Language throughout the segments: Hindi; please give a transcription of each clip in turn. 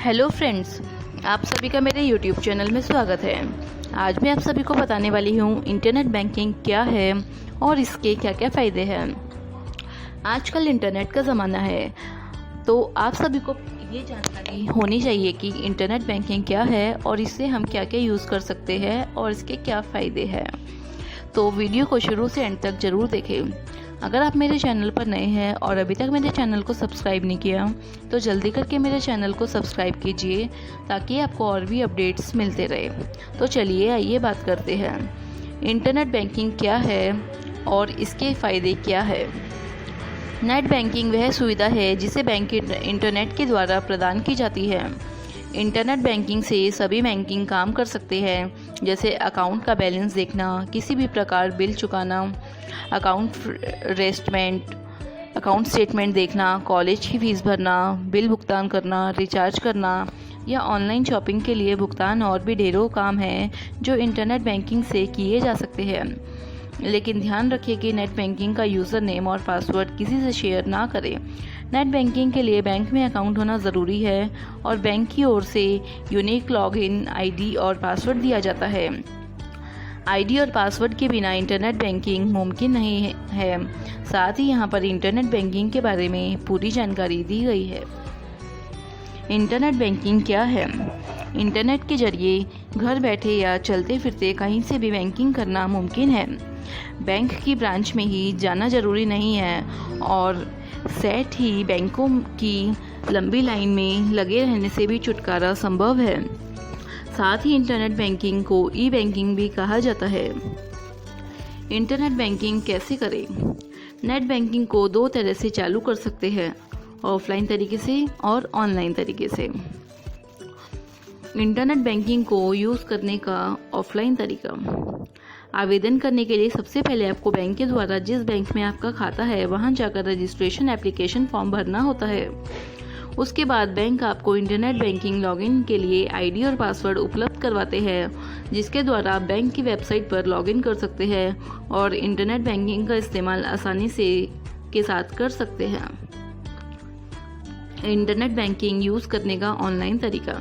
हेलो फ्रेंड्स, आप सभी का मेरे यूट्यूब चैनल में स्वागत है। आज मैं आप सभी को बताने वाली हूँ इंटरनेट बैंकिंग क्या है और इसके क्या क्या फ़ायदे हैं। आजकल इंटरनेट का ज़माना है, तो आप सभी को ये जानकारी होनी चाहिए कि इंटरनेट बैंकिंग क्या है और इससे हम क्या क्या यूज़ कर सकते हैं और इसके क्या फ़ायदे हैं। तो वीडियो को शुरू से एंड तक ज़रूर देखें। अगर आप मेरे चैनल पर नए हैं और अभी तक मेरे चैनल को सब्सक्राइब नहीं किया तो जल्दी करके मेरे चैनल को सब्सक्राइब कीजिए ताकि आपको और भी अपडेट्स मिलते रहे। तो चलिए आइए बात करते हैं इंटरनेट बैंकिंग क्या है और इसके फ़ायदे क्या है। नेट बैंकिंग वह सुविधा है जिसे बैंक इंटरनेट के द्वारा प्रदान की जाती है। इंटरनेट बैंकिंग से सभी बैंकिंग काम कर सकते हैं, जैसे अकाउंट का बैलेंस देखना, किसी भी प्रकार बिल चुकाना, अकाउंट स्टेटमेंट देखना, कॉलेज की फ़ीस भरना, बिल भुगतान करना, रिचार्ज करना या ऑनलाइन शॉपिंग के लिए भुगतान और भी ढेरों काम हैं जो इंटरनेट बैंकिंग से किए जा सकते हैं। लेकिन ध्यान रखिए कि नेट बैंकिंग का यूज़र नेम और पासवर्ड किसी से शेयर ना करें। नेट बैंकिंग के लिए बैंक में अकाउंट होना ज़रूरी है और बैंक की ओर से यूनिक लॉगिन आईडी और पासवर्ड दिया जाता है। आईडी और पासवर्ड के बिना इंटरनेट बैंकिंग मुमकिन नहीं है। साथ ही यहाँ पर इंटरनेट बैंकिंग के बारे में पूरी जानकारी दी गई है। इंटरनेट बैंकिंग क्या है? इंटरनेट के जरिए घर बैठे या चलते फिरते कहीं से भी बैंकिंग करना मुमकिन है। बैंक की ब्रांच में ही जाना ज़रूरी नहीं है और सेठ ही बैंकों की लंबी लाइन में लगे रहने से भी छुटकारा संभव है। साथ ही इंटरनेट बैंकिंग को ई बैंकिंग भी कहा जाता है। इंटरनेट बैंकिंग कैसे करें? नेट बैंकिंग को दो तरह से चालू कर सकते हैं, ऑफलाइन तरीके से और ऑनलाइन तरीके से। इंटरनेट बैंकिंग को यूज़ करने का ऑफलाइन तरीका। आवेदन करने के लिए सबसे पहले आपको बैंक के द्वारा जिस बैंक में आपका खाता है वहां जाकर रजिस्ट्रेशन एप्लीकेशन फॉर्म भरना होता है। उसके बाद बैंक आपको इंटरनेट बैंकिंग लॉगिन के लिए आईडी और पासवर्ड उपलब्ध करवाते हैं, जिसके द्वारा आप बैंक की वेबसाइट पर लॉगिन कर सकते हैं और इंटरनेट बैंकिंग का इस्तेमाल आसानी से के साथ कर सकते हैं। इंटरनेट बैंकिंग यूज़ करने का ऑनलाइन तरीका।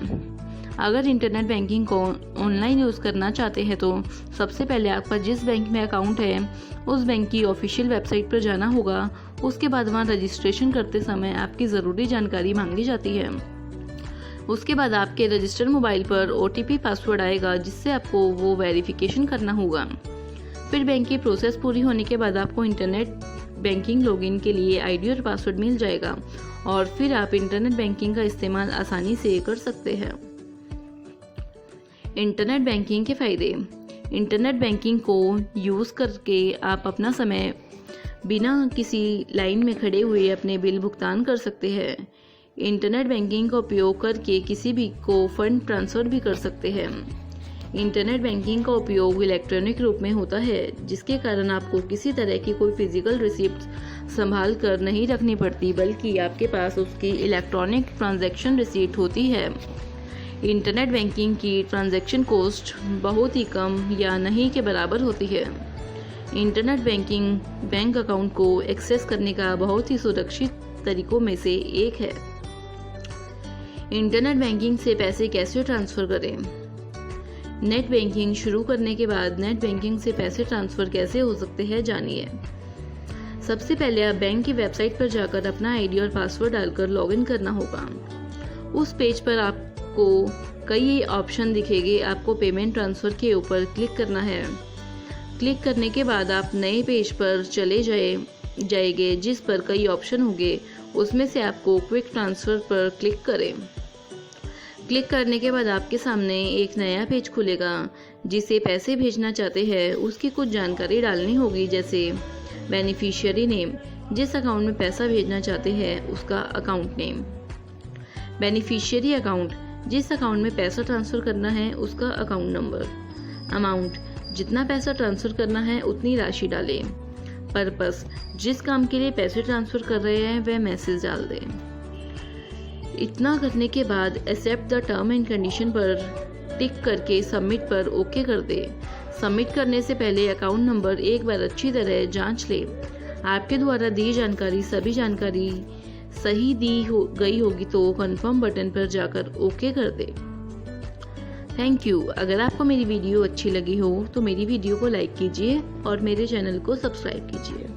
अगर इंटरनेट बैंकिंग को ऑनलाइन यूज़ करना चाहते हैं तो सबसे पहले आपका जिस बैंक में अकाउंट है उस बैंक की ऑफिशियल वेबसाइट पर जाना होगा। उसके बाद वहाँ रजिस्ट्रेशन करते समय आपकी ज़रूरी जानकारी मांगी जाती है। उसके बाद आपके रजिस्टर्ड मोबाइल पर OTP पासवर्ड आएगा, जिससे आपको वो वेरिफिकेशन करना होगा। फिर बैंक की प्रोसेस पूरी होने के बाद आपको इंटरनेट बैंकिंग लॉगिन के लिए आईडी और पासवर्ड मिल जाएगा और फिर आप इंटरनेट बैंकिंग का इस्तेमाल आसानी से कर सकते हैं। इंटरनेट बैंकिंग के फ़ायदे। इंटरनेट बैंकिंग को यूज़ करके आप अपना समय बिना किसी लाइन में खड़े हुए अपने बिल भुगतान कर सकते हैं। इंटरनेट बैंकिंग का उपयोग करके किसी भी को फंड ट्रांसफ़र भी कर सकते हैं। इंटरनेट बैंकिंग का उपयोग इलेक्ट्रॉनिक रूप में होता है, जिसके कारण आपको किसी तरह की कोई फिजिकल रिसिप्ट संभाल कर नहीं रखनी पड़ती, बल्कि आपके पास उसकी इलेक्ट्रॉनिक ट्रांजैक्शन रिसीट होती है। इंटरनेट बैंकिंग की ट्रांजैक्शन कॉस्ट बहुत ही कम या नहीं के बराबर होती है। इंटरनेट बैंकिंग बैंक अकाउंट को एक्सेस करने का बहुत ही सुरक्षित तरीकों में से एक है। इंटरनेट बैंकिंग से पैसे कैसे ट्रांसफ़र करें? नेट बैंकिंग शुरू करने के बाद नेट बैंकिंग से पैसे ट्रांसफ़र कैसे हो सकते हैं, जानिए। सबसे पहले आप बैंक की वेबसाइट पर जाकर अपना आईडी और पासवर्ड डालकर लॉगिन करना होगा। उस पेज पर आपको कई ऑप्शन दिखेंगे। आपको पेमेंट ट्रांसफ़र के ऊपर क्लिक करना है। क्लिक करने के बाद आप नए पेज पर चले जाएंगे, जिस पर कई ऑप्शन होंगे। उसमें से आपको क्विक ट्रांसफ़र पर क्लिक करें। क्लिक करने के बाद आपके सामने एक नया पेज खुलेगा। जिसे पैसे भेजना चाहते हैं उसकी कुछ जानकारी डालनी होगी, जैसे बेनिफिशियरी नेम, जिस अकाउंट में पैसा भेजना चाहते हैं उसका अकाउंट नेम, बेनिफिशियरी अकाउंट, जिस अकाउंट में पैसा ट्रांसफ़र करना है उसका अकाउंट नंबर, अमाउंट, जितना पैसा ट्रांसफ़र करना है उतनी राशि डालें, पर्पस, जिस काम के लिए पैसे ट्रांसफ़र कर रहे हैं वह मैसेज डाल दें। इतना करने के बाद accept the term and condition पर टिक करके सबमिट पर ओके कर दें। सबमिट करने से पहले अकाउंट नंबर एक बार अच्छी तरह जांच लें। आपके द्वारा दी जानकारी सभी जानकारी सही गई होगी तो कंफर्म बटन पर जाकर ओके कर दे। Thank you. अगर आपको मेरी वीडियो अच्छी लगी हो तो मेरी वीडियो को लाइक कीजिए और मेरे चैनल को सब्सक्राइब कीजिए।